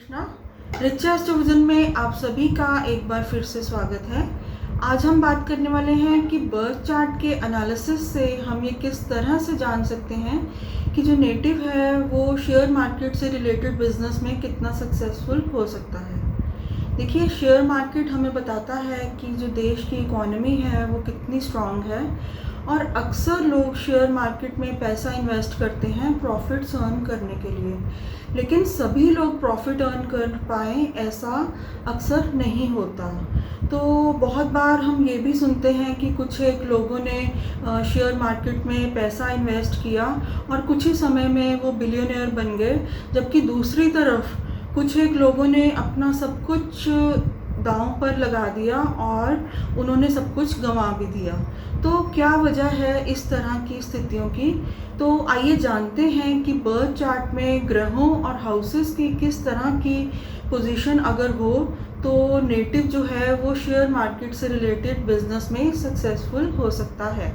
Krishna. Rich एस्ट्रोविजन में आप सभी का एक बार फिर से स्वागत है। आज हम बात करने वाले हैं कि बर्थ चार्ट के एनालिसिस से हम ये किस तरह से जान सकते हैं कि जो नेटिव है वो शेयर मार्केट से रिलेटेड बिजनेस में कितना सक्सेसफुल हो सकता है। देखिए, शेयर मार्केट हमें बताता है कि जो देश की इकोनॉमी है वो कितनी स्ट्रांग है और अक्सर लोग शेयर मार्केट में पैसा इन्वेस्ट करते हैं प्रॉफिट्स अर्न करने के लिए, लेकिन सभी लोग प्रॉफिट अर्न कर पाएँ ऐसा अक्सर नहीं होता। तो बहुत बार हम ये भी सुनते हैं कि कुछ एक लोगों ने शेयर मार्केट में पैसा इन्वेस्ट किया और कुछ ही समय में वो बिलियनियर बन गए, जबकि दूसरी तरफ कुछ एक लोगों ने अपना सब कुछ दांव पर लगा दिया और उन्होंने सब कुछ गंवा भी दिया। तो क्या वजह है इस तरह की स्थितियों की? तो आइए जानते हैं कि बर्थ चार्ट में ग्रहों और हाउसेस की किस तरह की पोजीशन अगर हो तो नेटिव जो है वो शेयर मार्केट से रिलेटेड बिजनेस में सक्सेसफुल हो सकता है।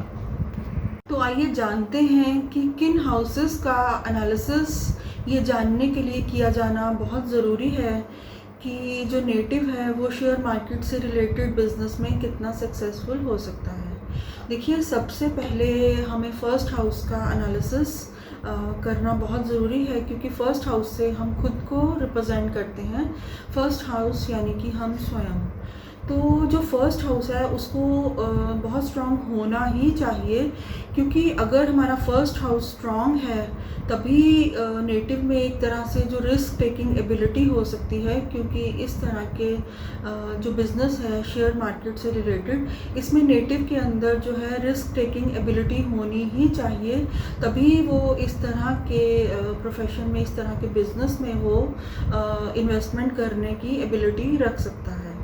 तो आइए जानते हैं कि किन हाउसेस का एनालिसिस ये जानने के लिए किया जाना बहुत ज़रूरी है कि जो नेटिव है वो शेयर मार्केट से रिलेटेड बिजनेस में कितना सक्सेसफुल हो सकता है। देखिए, सबसे पहले हमें फर्स्ट हाउस का एनालिसिस करना बहुत ज़रूरी है, क्योंकि फर्स्ट हाउस से हम खुद को रिप्रेजेंट करते हैं। फर्स्ट हाउस यानी कि हम स्वयं। तो जो फर्स्ट हाउस है उसको बहुत स्ट्रॉन्ग होना ही चाहिए, क्योंकि अगर हमारा फर्स्ट हाउस स्ट्रॉन्ग है तभी नेटिव में एक तरह से जो रिस्क टेकिंग एबिलिटी हो सकती है, क्योंकि इस तरह के जो बिज़नेस है शेयर मार्केट से रिलेटेड, इसमें नेटिव के अंदर जो है रिस्क टेकिंग एबिलिटी होनी ही चाहिए, तभी वो इस तरह के प्रोफेशन में, इस तरह के बिज़नेस में वो इन्वेस्टमेंट करने की एबिलिटी रख सकता है।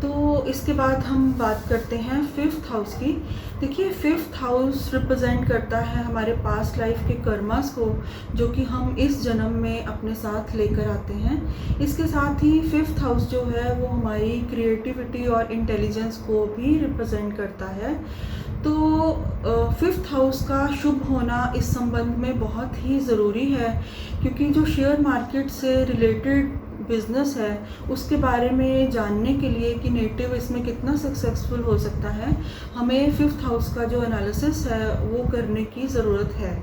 तो इसके बाद हम बात करते हैं फिफ्थ हाउस की। देखिए, फिफ्थ हाउस रिप्रेजेंट करता है हमारे पास्ट लाइफ के कर्मास को, जो कि हम इस जन्म में अपने साथ लेकर आते हैं। इसके साथ ही फिफ्थ हाउस जो है वो हमारी क्रिएटिविटी और इंटेलिजेंस को भी रिप्रेजेंट करता है। तो फिफ्थ हाउस का शुभ होना इस संबंध में बहुत ही ज़रूरी है, क्योंकि जो शेयर मार्केट से रिलेटेड बिज़नेस है उसके बारे में जानने के लिए कि नेटिव इसमें कितना सक्सेसफुल हो सकता है, हमें फिफ्थ हाउस का जो एनालिसिस है वो करने की ज़रूरत है।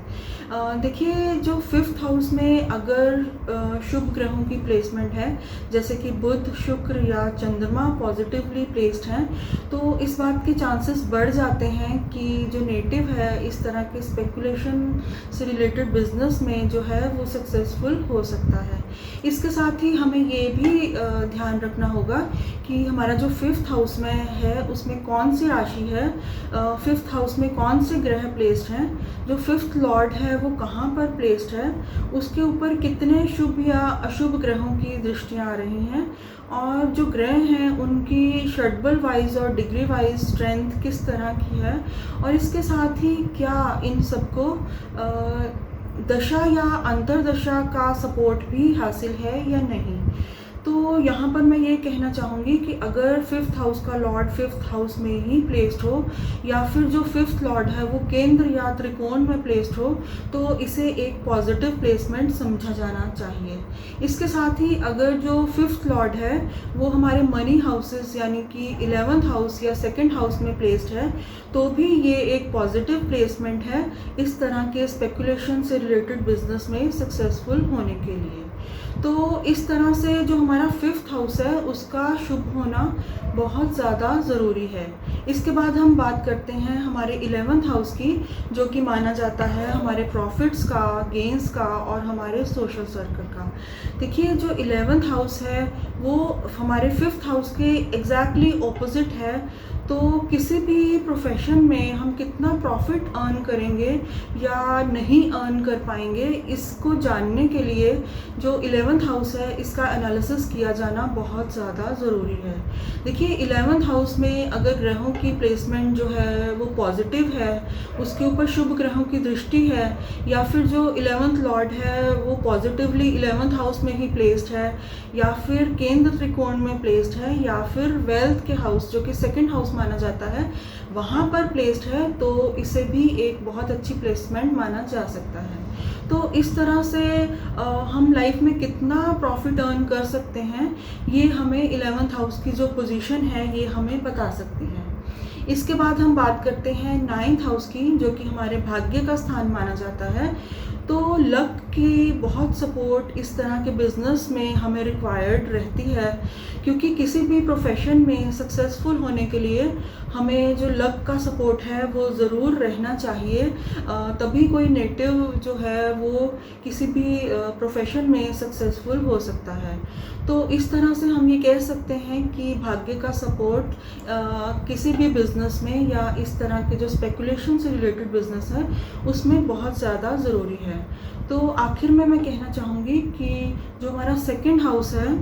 देखिए, जो फिफ्थ हाउस में अगर शुभ ग्रहों की प्लेसमेंट है, जैसे कि बुध, शुक्र या चंद्रमा पॉजिटिवली प्लेस्ड हैं, तो इस बात के चांसेस बढ़ जाते हैं कि जो नेटिव है इस तरह के स्पेकुलेशन से रिलेटेड बिजनेस में जो है वो सक्सेसफुल हो सकता है। इसके साथ ही हमें ये भी ध्यान रखना होगा कि हमारा जो फिफ्थ हाउस में है उसमें कौन सी राशि है, फिफ्थ हाउस में कौन से ग्रह प्लेस्ड हैं, जो फिफ्थ लॉर्ड है वो कहाँ पर प्लेस्ड है, उसके ऊपर कितने शुभ या अशुभ ग्रहों की दृष्टियाँ आ रही हैं, और जो ग्रह हैं उनकी षड्बल वाइज और डिग्री वाइज स्ट्रेंथ किस तरह की है, और इसके साथ ही क्या इन सबको दशा या अंतरदशा का सपोर्ट भी हासिल है या नहीं। तो यहाँ पर मैं ये कहना चाहूँगी कि अगर फिफ्थ हाउस का लॉर्ड फिफ्थ हाउस में ही प्लेस्ड हो, या फिर जो फिफ्थ लॉर्ड है वो केंद्र या त्रिकोण में प्लेस्ड हो, तो इसे एक पॉजिटिव प्लेसमेंट समझा जाना चाहिए। इसके साथ ही अगर जो फिफ्थ लॉर्ड है वो हमारे मनी हाउसेस यानी कि 11th हाउस या सेकंड हाउस में प्लेस्ड है, तो भी ये एक पॉजिटिव प्लेसमेंट है इस तरह के स्पेकुलेशन से रिलेटेड बिजनेस में सक्सेसफुल होने के लिए। तो इस तरह से जो हमारा फिफ्थ हाउस है उसका शुभ होना बहुत ज़्यादा ज़रूरी है। इसके बाद हम बात करते हैं हमारे 11th हाउस की, जो कि माना जाता है हमारे प्रॉफिट्स का, गेंस का और हमारे सोशल सर्कल का। देखिए, जो 11th हाउस है वो हमारे फिफ्थ हाउस के एग्जैक्टली ऑपोजिट है। तो किसी भी प्रोफेशन में हम कितना प्रॉफिट अर्न करेंगे या नहीं अर्न कर पाएंगे, इसको जानने के लिए जो 11th हाउस है इसका एनालिसिस किया जाना बहुत ज़्यादा ज़रूरी है। देखिए, 11th हाउस में अगर ग्रहों की प्लेसमेंट जो है वो पॉजिटिव है, उसके ऊपर शुभ ग्रहों की दृष्टि है, या फिर जो 11th लॉर्ड है वो पॉजिटिवली 11th हाउस में ही प्लेस्ड है, या फिर केंद्र त्रिकोण में प्लेस्ड है, या फिर वेल्थ के हाउस जो कि सेकंड हाउस माना जाता है वहाँ पर प्लेस्ड है, तो इसे भी एक बहुत अच्छी प्लेसमेंट माना जा सकता है। तो इस तरह से हम लाइफ में कितना प्रॉफिट अर्न कर सकते हैं, ये हमें 11th हाउस की जो पोजीशन है ये हमें बता सकती है। इसके बाद हम बात करते हैं 9th हाउस की, जो कि हमारे भाग्य का स्थान माना जाता है। तो लक की बहुत सपोर्ट इस तरह के बिज़नेस में हमें रिक्वायर्ड रहती है, क्योंकि किसी भी प्रोफेशन में सक्सेसफुल होने के लिए हमें जो लक का सपोर्ट है वो ज़रूर रहना चाहिए। तभी कोई नेटिव जो है वो किसी भी प्रोफेशन में सक्सेसफुल हो सकता है। तो इस तरह से हम ये कह सकते हैं कि भाग्य का सपोर्ट किसी भी बिज़नेस में या इस तरह के जो स्पेकुलेशन से रिलेटेड बिज़नेस है उसमें बहुत ज़्यादा ज़रूरी है। तो आखिर में मैं कहना चाहूँगी कि जो हमारा सेकंड हाउस है,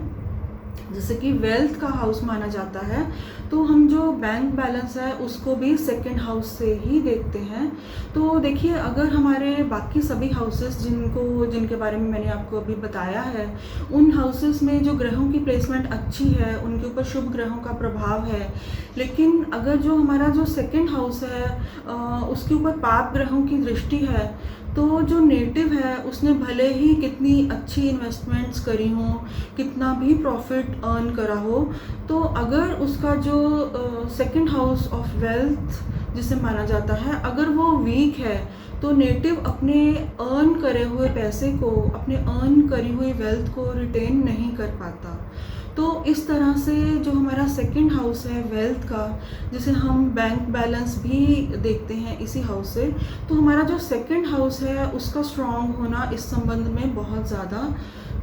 जैसे कि वेल्थ का हाउस माना जाता है, तो हम जो बैंक बैलेंस है उसको भी सेकंड हाउस से ही देखते हैं। तो देखिए, अगर हमारे बाकी सभी हाउसेस जिनके बारे में मैंने आपको अभी बताया है, उन हाउसेस में जो ग्रहों की प्लेसमेंट अच्छी है, उनके ऊपर शुभ ग्रहों का प्रभाव है, लेकिन अगर जो हमारा जो सेकंड हाउस है उसके ऊपर पाप ग्रहों की दृष्टि है, तो जो नेटिव है उसने भले ही कितनी अच्छी इन्वेस्टमेंट्स करी हों, कितना भी प्रॉफिट अर्न करा हो, तो अगर उसका जो सेकंड हाउस ऑफ वेल्थ जिसे माना जाता है, अगर वो वीक है, तो नेटिव अपने अर्न करे हुए पैसे को, अपने अर्न करी हुई वेल्थ को रिटेन नहीं कर पाता। तो इस तरह से जो हमारा सेकंड हाउस है वेल्थ का, जिसे हम बैंक बैलेंस भी देखते हैं इसी हाउस से, तो हमारा जो सेकंड हाउस है उसका स्ट्रॉन्ग होना इस संबंध में बहुत ज़्यादा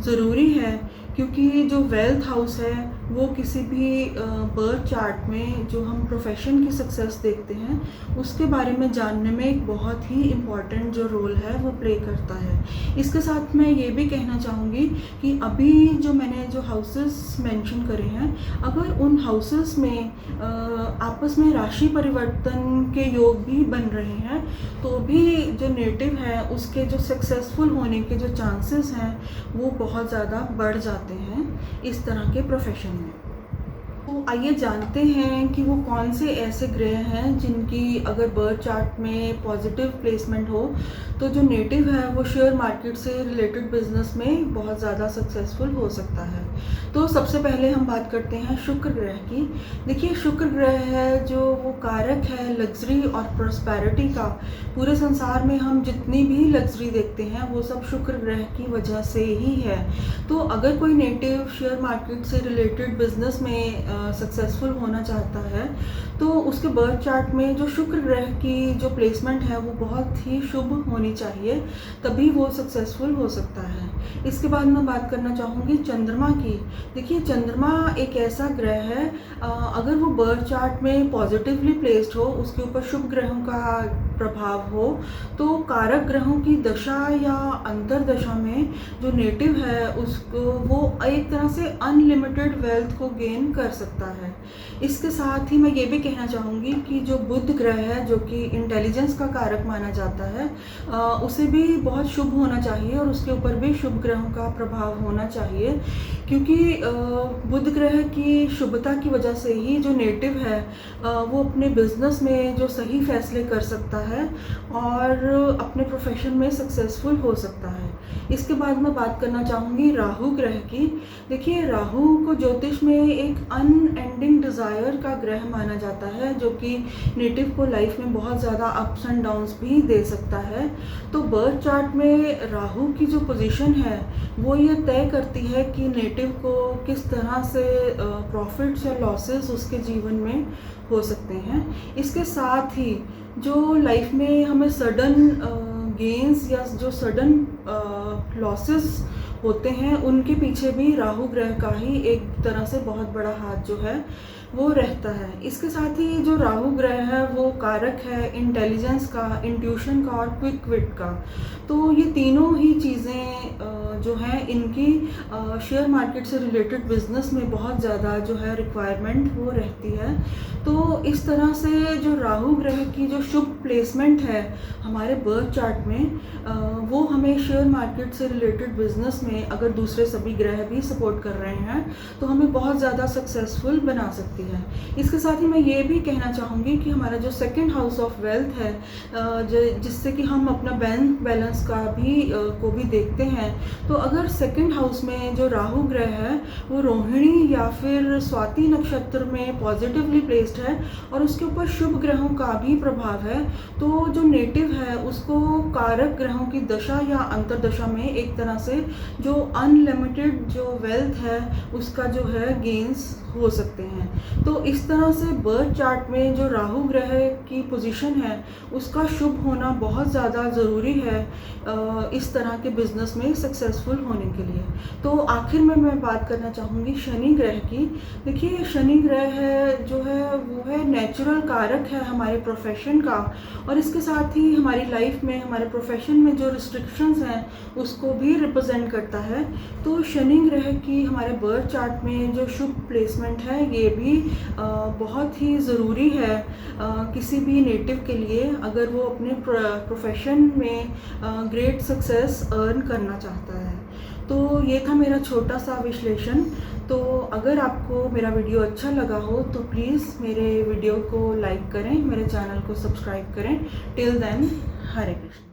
ज़रूरी है, क्योंकि जो वेल्थ हाउस है वो किसी भी बर्थ चार्ट में जो हम प्रोफेशन की सक्सेस देखते हैं उसके बारे में जानने में एक बहुत ही इम्पॉर्टेंट जो रोल है वो प्ले करता है। इसके साथ मैं ये भी कहना चाहूँगी कि अभी जो मैंने जो हाउसेस मेंशन करे हैं, अगर उन हाउसेस में आपस में राशि परिवर्तन के योग भी बन रहे हैं, तो भी जो नेटिव है उसके जो सक्सेसफुल होने के जो चांसेस हैं वो बहुत ज़्यादा बढ़ जाते हैं इस तरह के प्रोफेशन में। तो आइए जानते हैं कि वो कौन से ऐसे ग्रह हैं जिनकी अगर बर्थ चार्ट में पॉजिटिव प्लेसमेंट हो तो जो नेटिव है वो शेयर मार्केट से रिलेटेड बिजनेस में बहुत ज़्यादा सक्सेसफुल हो सकता है। तो सबसे पहले हम बात करते हैं शुक्र ग्रह की। देखिए, शुक्र ग्रह है जो वो कारक है लग्जरी और प्रॉस्पेरिटी का। पूरे संसार में हम जितनी भी लग्जरी देखते हैं वो सब शुक्र ग्रह की वजह से ही है। तो अगर कोई नेटिव शेयर मार्केट से रिलेटेड बिजनेस में सक्सेसफुल होना चाहता है तो उसके बर्थ चार्ट में जो शुक्र ग्रह की जो प्लेसमेंट है वो बहुत ही शुभ होनी चाहिए, तभी वो सक्सेसफुल हो सकता है। इसके बाद मैं बात करना चाहूँगी चंद्रमा की। देखिए, चंद्रमा एक ऐसा ग्रह है, अगर वो बर्थ चार्ट में पॉजिटिवली प्लेस्ड हो, उसके ऊपर शुभ ग्रहों का प्रभाव हो, तो कारक ग्रहों की दशा या अंतर दशा में जो नेटिव है उसको वो एक तरह से अनलिमिटेड वेल्थ को गेन कर सकता है। इसके साथ ही मैं ये भी कहना चाहूँगी कि जो बुध ग्रह है जो कि इंटेलिजेंस का कारक माना जाता है, उसे भी बहुत शुभ होना चाहिए और उसके ऊपर भी शुभ ग्रहों का प्रभाव होना चाहिए, क्योंकि बुध ग्रह की शुभता की वजह से ही जो नेटिव है वो अपने बिजनेस में जो सही फैसले कर सकता है और अपने प्रोफेशन में सक्सेसफुल हो सकता है। इसके बाद मैं बात करना चाहूँगी राहु ग्रह की। देखिए, राहु को ज्योतिष में एक अनएंडिंग डिज़ायर का ग्रह माना जाता है, जो कि नेटिव को लाइफ में बहुत ज़्यादा अप्स एंड डाउन्स भी दे सकता है। तो बर्थ चार्ट में राहु की जो पोजीशन है वो ये तय करती है कि नेटिव को किस तरह से प्रॉफिट्स या लॉसेस उसके जीवन में हो सकते हैं। इसके साथ ही जो लाइफ में हमें सडन गेन्स या जो सडन लॉसेस होते हैं उनके पीछे भी राहु ग्रह का ही एक तरह से बहुत बड़ा हाथ जो है वो रहता है। इसके साथ ही जो राहु ग्रह है वो कारक है इंटेलिजेंस का, इंट्यूशन का और क्विक विट का। तो ये तीनों ही चीज़ें जो हैं इनकी शेयर मार्केट से रिलेटेड बिजनेस में बहुत ज़्यादा जो है रिक्वायरमेंट वो रहती है। तो इस तरह से जो राहु ग्रह की जो शुभ प्लेसमेंट है हमारे बर्थ चार्ट में, वो हमें शेयर मार्केट से रिलेटेड बिजनेस में अगर दूसरे सभी ग्रह भी सपोर्ट कर रहे हैं तो हमें बहुत ज़्यादा सक्सेसफुल बना सकती है। इसके साथ ही मैं ये भी कहना चाहूँगी कि हमारा जो सेकंड हाउस ऑफ वेल्थ है, जिससे कि हम अपना बैंक बैलेंस का भी को भी देखते हैं, तो अगर सेकंड हाउस में जो राहु ग्रह है वो रोहिणी या फिर स्वाति नक्षत्र में पॉजिटिवली प्लेस्ड है और उसके ऊपर शुभ ग्रहों का भी प्रभाव है, तो जो नेटिव है उसको कारक ग्रहों की दशा या अंतरदशा में एक तरह से जो अनलिमिटेड जो वेल्थ है उसका जो है गेन्स हो सकते हैं। तो इस तरह से बर्थ चार्ट में जो राहु ग्रह की पोजीशन है उसका शुभ होना बहुत ज़्यादा ज़रूरी है इस तरह के बिजनेस में सक्सेसफुल होने के लिए। तो आखिर में मैं बात करना चाहूँगी शनि ग्रह की। देखिए, शनि ग्रह है जो है वो है नेचुरल कारक है हमारे प्रोफेशन का, और इसके साथ ही हमारी लाइफ में हमारे प्रोफेशन में जो रिस्ट्रिक्शंस हैं उसको भी रिप्रेजेंट करता है। तो शनि ग्रह की हमारे बर्थ चार्ट में जो शुभ प्लेसमेंट है ये भी बहुत ही ज़रूरी है किसी भी नेटिव के लिए, अगर वो अपने प्रोफेशन में ग्रेट सक्सेस अर्न करना चाहता है। तो ये था मेरा छोटा सा विश्लेषण। तो अगर आपको मेरा वीडियो अच्छा लगा हो तो प्लीज़ मेरे वीडियो को लाइक करें, मेरे चैनल को सब्सक्राइब करें। टिल देन, हरे कृष्ण।